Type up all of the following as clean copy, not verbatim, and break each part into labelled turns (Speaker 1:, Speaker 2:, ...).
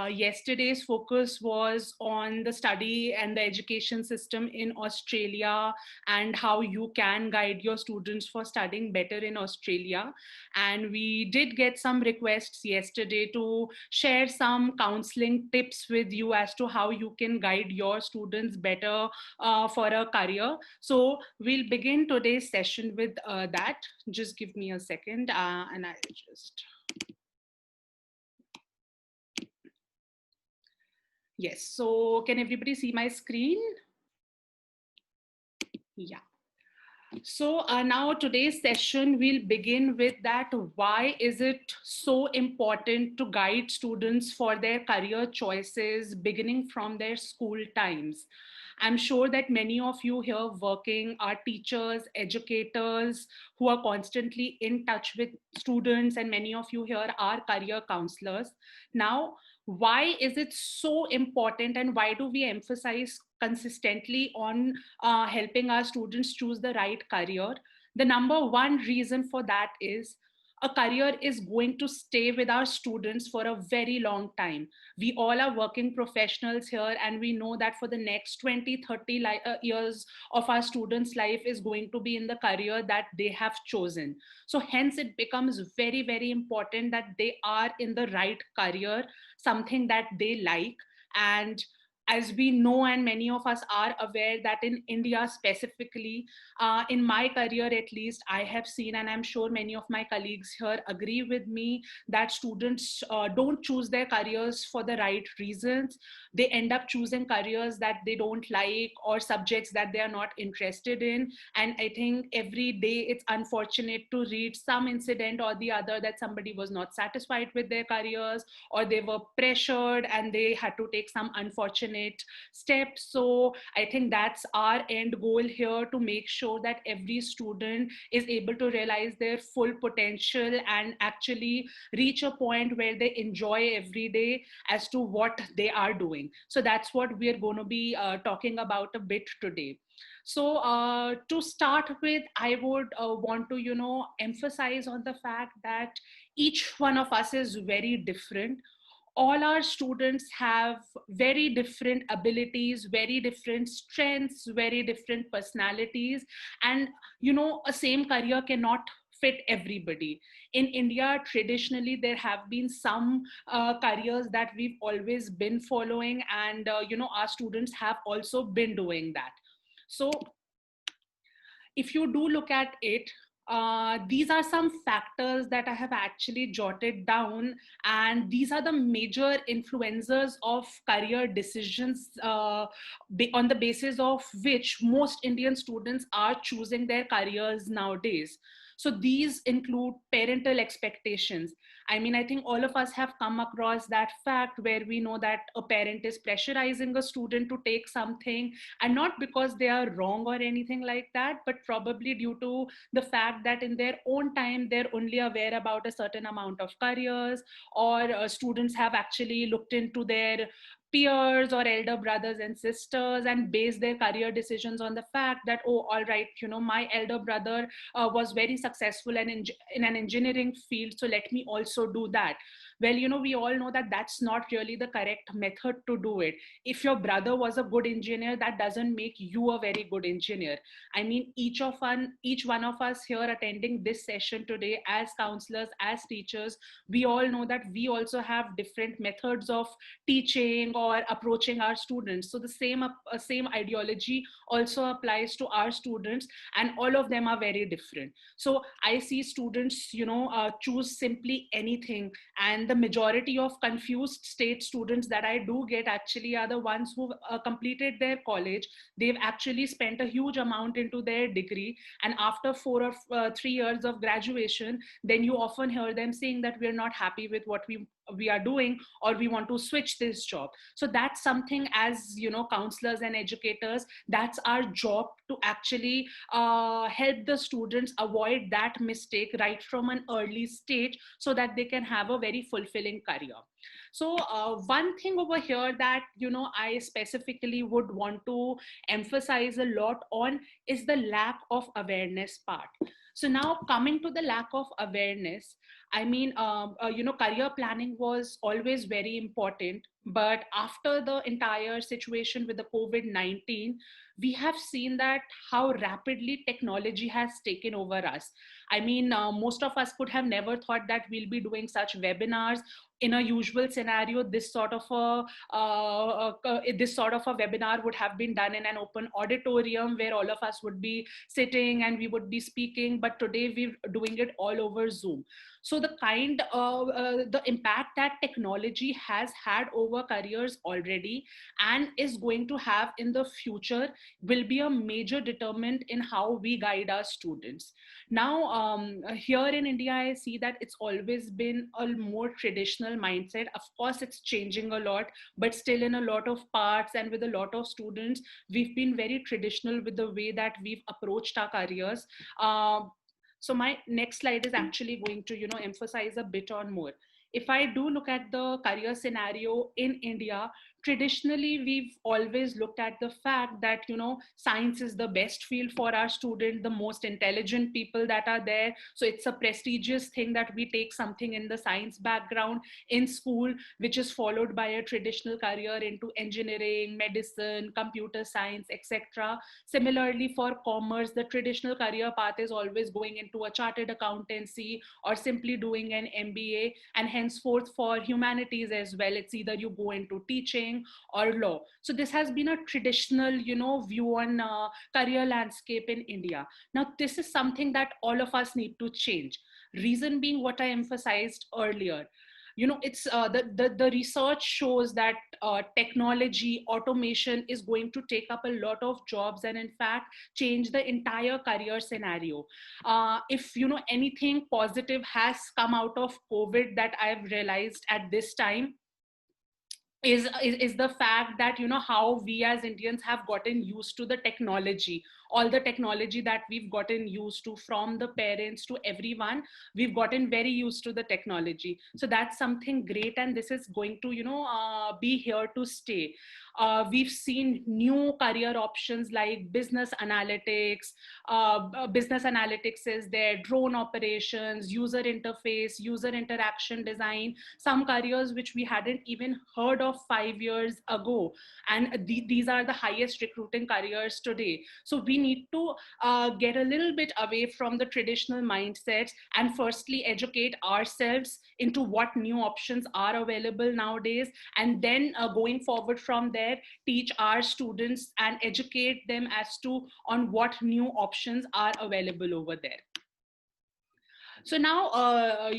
Speaker 1: Yesterday's focus was on the study and the education system in Australia and how you can guide your students for studying better in Australia. And we did get some requests yesterday to share some counseling tips with you as to how you can guide your students better for a career. So we'll begin today's session with that. Just give me a second and I'll just. Yes, so can everybody see my screen? Yeah. So now today's session, we'll begin with that. Why is it so important to guide students for their career choices beginning from their school times? I'm sure that many of you here working are teachers, educators who are constantly in touch with students, and many of you here are career counselors. Now, why is it so important, and why do we emphasize consistently on helping our students choose the right career? The number one reason for that is a career is going to stay with our students for a very long time. We all are working professionals here, and we know that for the next 20, 30 years of our students' life is going to be in the career that they have chosen. So hence it becomes very, very important that they are in the right career, something that they like. And as we know, and many of us are aware, that in India specifically, in my career at least, I have seen, and I'm sure many of my colleagues here agree with me, that students don't choose their careers for the right reasons. They end up choosing careers that they don't like or subjects that they are not interested in. And I think every day it's unfortunate to read some incident or the other that somebody was not satisfied with their careers, or they were pressured and they had to take some unfortunate steps. So I think that's our end goal here, to make sure that every student is able to realize their full potential and actually reach a point where they enjoy every day as to what they are doing. So that's what we're going to be talking about a bit today. So to start with, I would want to, emphasize on the fact that each one of us is very different. All our students have very different abilities, very different strengths, very different personalities. And, a same career cannot fit everybody. In India, traditionally, there have been some careers that we've always been following, and, our students have also been doing that. So if you do look at it, these are some factors that I have actually jotted down, and these are the major influencers of career decisions on the basis of which most Indian students are choosing their careers nowadays. So these include parental expectations. I mean, I think all of us have come across that fact where we know that a parent is pressurizing a student to take something, and not because they are wrong or anything like that, but probably due to the fact that in their own time they're only aware about a certain amount of careers, or students have actually looked into their peers or elder brothers and sisters and base their career decisions on the fact that, oh, all right, my elder brother was very successful and in an engineering field, so let me also do that. Well, we all know that that's not really the correct method to do it. If your brother was a good engineer, that doesn't make you a very good engineer. I mean, each one of us here attending this session today, as counselors, as teachers, we all know that we also have different methods of teaching or approaching our students. So the same ideology also applies to our students, and all of them are very different. So I see students, choose simply anything, and the majority of confused state students that I do get actually are the ones who completed their college. They've actually spent a huge amount into their degree, and after 4 or 3 years of graduation, then you often hear them saying that we're not happy with what we are doing, or we want to switch this job. So that's something, as counselors and educators, that's our job to actually help the students avoid that mistake right from an early stage, so that they can have a very fulfilling career. So one thing over here that I specifically would want to emphasize a lot on is the lack of awareness part. So now, coming to the lack of awareness, I mean, career planning was always very important, but after the entire situation with the COVID-19, we have seen that how rapidly technology has taken over us. I mean, most of us could have never thought that we'll be doing such webinars. In a usual scenario, this sort of a webinar would have been done in an open auditorium where all of us would be sitting and we would be speaking, but today we're doing it all over Zoom. So the impact that technology has had over careers already and is going to have in the future will be a major determinant in how we guide our students. Now, here in India, I see that it's always been a more traditional mindset. Of course, it's changing a lot, but still, in a lot of parts and with a lot of students, we've been very traditional with the way that we've approached our careers. So my next slide is actually going to emphasize a bit on more. If I do look at the career scenario in India, traditionally we've always looked at the fact that science is the best field for our student, the most intelligent people that are there. So it's a prestigious thing that we take something in the science background in school, which is followed by a traditional career into engineering, medicine, computer science, etc. Similarly, for commerce, the traditional career path is always going into a chartered accountancy or simply doing an MBA. And henceforth, for humanities as well, it's either you go into teaching or law. So this has been a traditional, view on career landscape in India. Now, this is something that all of us need to change. Reason being what I emphasized earlier. It's the research shows that technology automation is going to take up a lot of jobs and in fact change the entire career scenario. If anything positive has come out of COVID that I've realized at this time is the fact that how we as Indians have gotten used to the technology, all the technology that we've gotten used to, from the parents to everyone. We've gotten very used to the technology, so that's something great, and this is going to be here to stay. We've seen new career options like business analytics. Business analytics is there, drone operations, user interface, user interaction design, some careers which we hadn't even heard of 5 years ago, and these are the highest recruiting careers today. So we need to get a little bit away from the traditional mindsets and firstly educate ourselves into what new options are available nowadays, and then going forward from there, teach our students and educate them as to on what new options are available over there. So now, I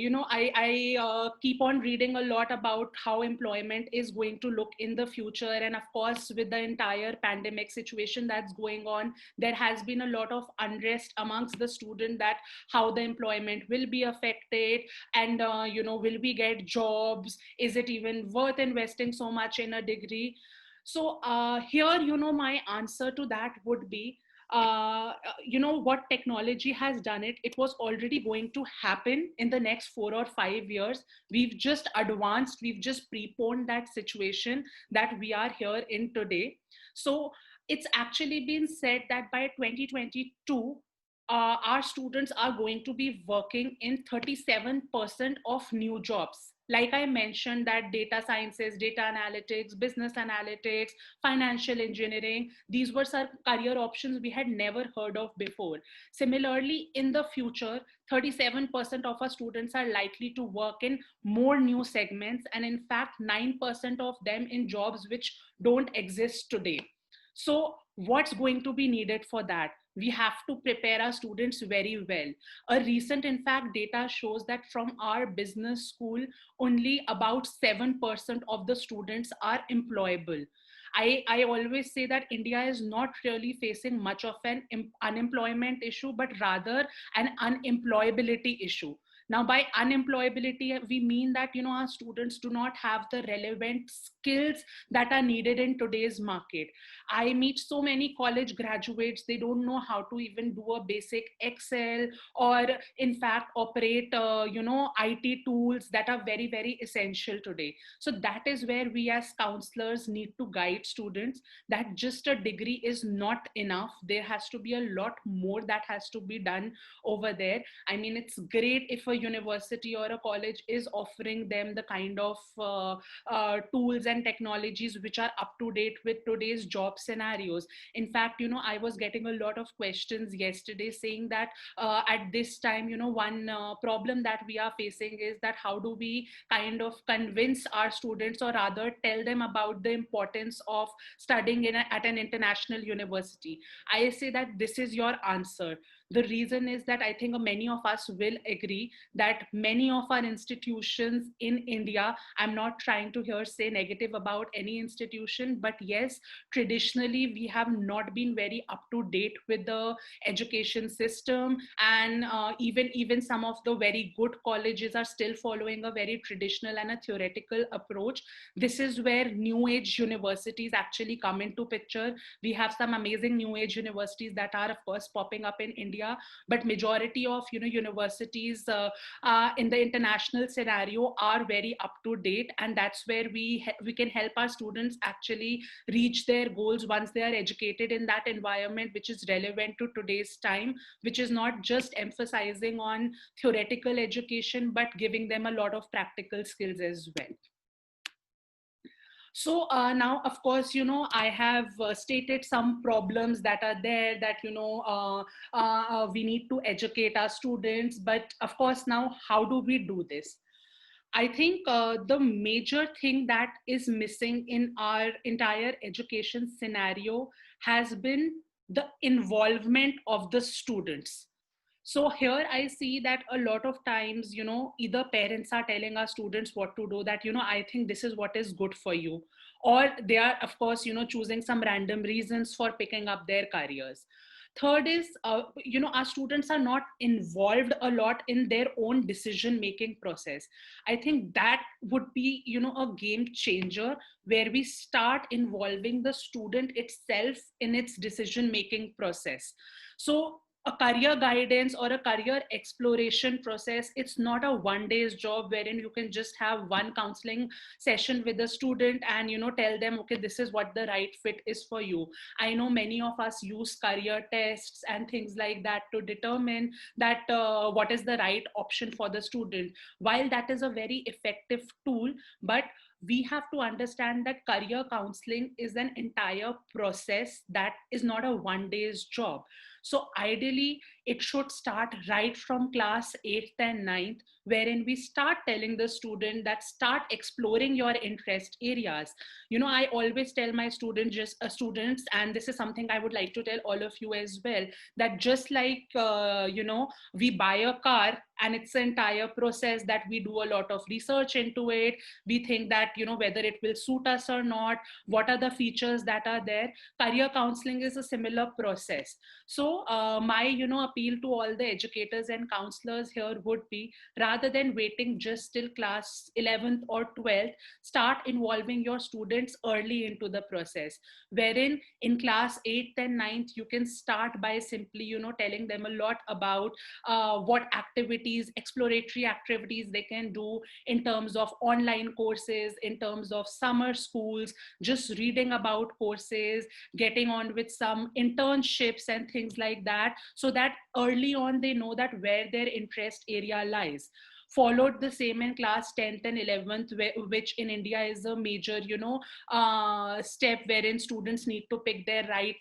Speaker 1: keep on reading a lot about how employment is going to look in the future. And of course, with the entire pandemic situation that's going on, there has been a lot of unrest amongst the student that how the employment will be affected, and, will we get jobs? Is it even worth investing so much in a degree? So here, my answer to that would be, what technology has done, it was already going to happen in the next 4 or 5 years. We've just advanced, we've just preponed that situation that we are here in today. So it's actually been said that by 2022, our students are going to be working in 37% of new jobs. Like I mentioned, that data sciences, data analytics, business analytics, financial engineering, these were some career options we had never heard of before. Similarly, in the future, 37% of our students are likely to work in more new segments, and in fact, 9% of them in jobs which don't exist today. So what's going to be needed for that? We have to prepare our students very well. A recent, in fact, data shows that from our business school, only about 7% of the students are employable. I always say that India is not really facing much of an unemployment issue, but rather an unemployability issue. Now, by unemployability, we mean that, our students do not have the relevant skills that are needed in today's market. I meet so many college graduates, they don't know how to even do a basic Excel, or in fact operate, IT tools that are very, very essential today. So that is where we as counselors need to guide students that just a degree is not enough. There has to be a lot more that has to be done over there. I mean, it's great if a university or a college is offering them the kind of tools and technologies which are up to date with today's job scenarios. In fact, I was getting a lot of questions yesterday saying that at this time, one problem that we are facing is that how do we kind of convince our students, or rather tell them about the importance of studying at an international university. I say that this is your answer. The reason is that I think many of us will agree that many of our institutions in India, I'm not trying to here say negative about any institution, but yes, traditionally we have not been very up to date with the education system, and even some of the very good colleges are still following a very traditional and a theoretical approach. This is where new age universities actually come into picture. We have some amazing new age universities that are of course popping up in India, but majority of universities in the international scenario are very up to date, and that's where we can help our students actually reach their goals once they are educated in that environment which is relevant to today's time, which is not just emphasizing on theoretical education but giving them a lot of practical skills as well. So now, of course, I have stated some problems that are there, that, we need to educate our students. But of course, now, how do we do this? I think the major thing that is missing in our entire education scenario has been the involvement of the students. So here I see that a lot of times, either parents are telling our students what to do, that, I think this is what is good for you, or they are, of course, choosing some random reasons for picking up their careers. Third is, our students are not involved a lot in their own decision making process. I think that would be, a game changer, where we start involving the student itself in its decision making process. So a career guidance or a career exploration process, it's not a one day's job wherein you can just have one counseling session with the student and tell them, okay, this is what the right fit is for you. I know many of us use career tests and things like that to determine that what is the right option for the student. While that is a very effective tool, but we have to understand that career counseling is an entire process, that is not a one day's job. So ideally, it should start right from class 8th and ninth, wherein we start telling the student that start exploring your interest areas. I always tell my students, and this is something I would like to tell all of you as well, that just like, we buy a car, and it's an entire process that we do a lot of research into it. We think that, whether it will suit us or not, what are the features that are there. Career counseling is a similar process. So my, appeal to all the educators and counselors here would be, rather than waiting just till class 11th or 12th, start involving your students early into the process, wherein in class 8th and ninth, you can start by simply, telling them a lot about what activities, exploratory activities they can do in terms of online courses, in terms of summer schools, just reading about courses, getting on with some internships and things like that, so that early on they know that where their interest area lies. Followed the same in class 10th and 11th, which in India is a major, step wherein students need to pick their right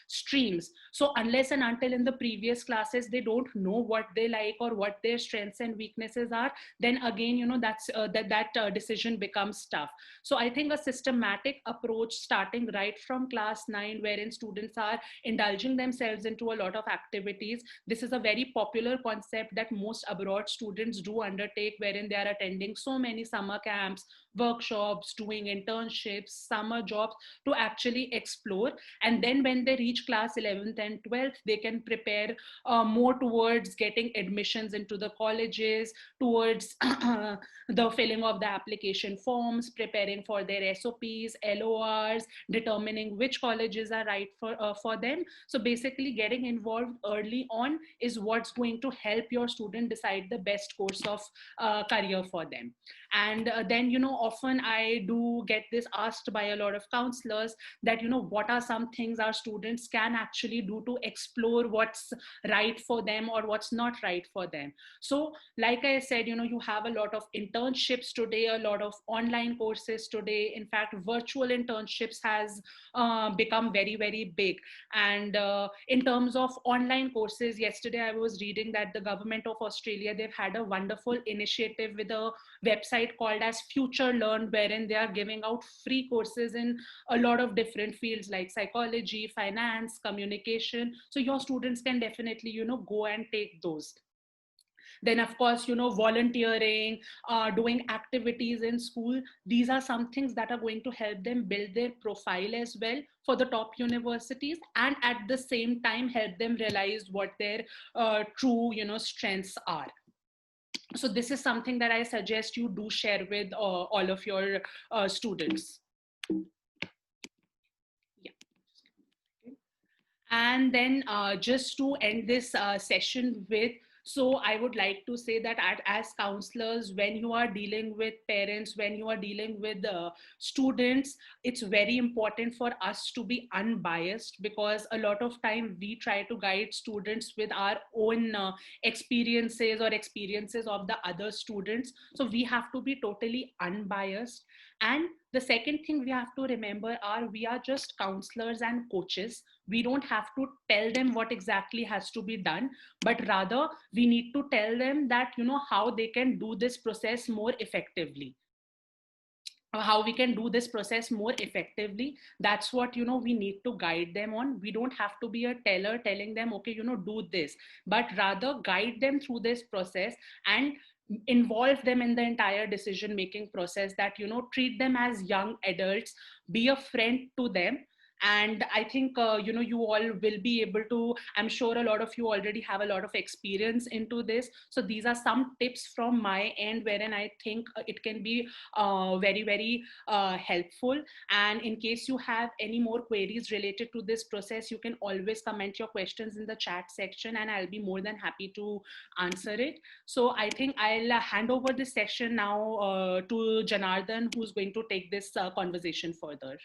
Speaker 1: streams. So unless and until in the previous classes they don't know what they like or what their strengths and weaknesses are, then again, that's that decision becomes tough. So I think a systematic approach starting right from class 9, wherein students are indulging themselves into a lot of activities. This is a very popular concept that most abroad students do to undertake, wherein they are attending so many summer camps, workshops, doing internships, summer jobs to actually explore. And then when they reach class 11th and 12th, they can prepare more towards getting admissions into the colleges, towards the filling of the application forms, preparing for their SOPs, LORs, determining which colleges are right for them. So basically, getting involved early on is what's going to help your student decide the best course of career for them. And then, often I do get this asked by a lot of counselors that, what are some things our students can actually do to explore what's right for them or what's not right for them. So like I said, you have a lot of internships today, a lot of online courses today. In fact, virtual internships has become very, very big. And in terms of online courses, yesterday I was reading that the government of Australia, they've had a wonderful initiative with a website called as Future Learn, wherein they are giving out free courses in a lot of different fields like psychology, finance, communication. So your students can definitely, go and take those. Then of course, volunteering, doing activities in school, these are some things that are going to help them build their profile as well for the top universities, and at the same time help them realize what their true strengths are. So this is something that I suggest you do share with all of your students. Yeah. And then just to end this session with, so I would like to say that as counselors, when you are dealing with parents, when you are dealing with students, it's very important for us to be unbiased, because a lot of time we try to guide students with our own experiences or experiences of the other students. So we have to be totally unbiased. And the second thing we have to remember are, we are just counselors and coaches. We don't have to tell them what exactly has to be done, but rather we need to tell them that, how they can do this process more effectively, or how we can do this process more effectively. That's what, we need to guide them on. We don't have to be a teller telling them, okay, do this, but rather guide them through this process and involve them in the entire decision making process. That, treat them as young adults, be a friend to them. And I think, you all will be able to, I'm sure a lot of you already have a lot of experience into this. So these are some tips from my end, wherein I think it can be very, very helpful. And in case you have any more queries related to this process, you can always comment your questions in the chat section, and I'll be more than happy to answer it. So I think I'll hand over this session now to Janardhan, who's going to take this conversation further.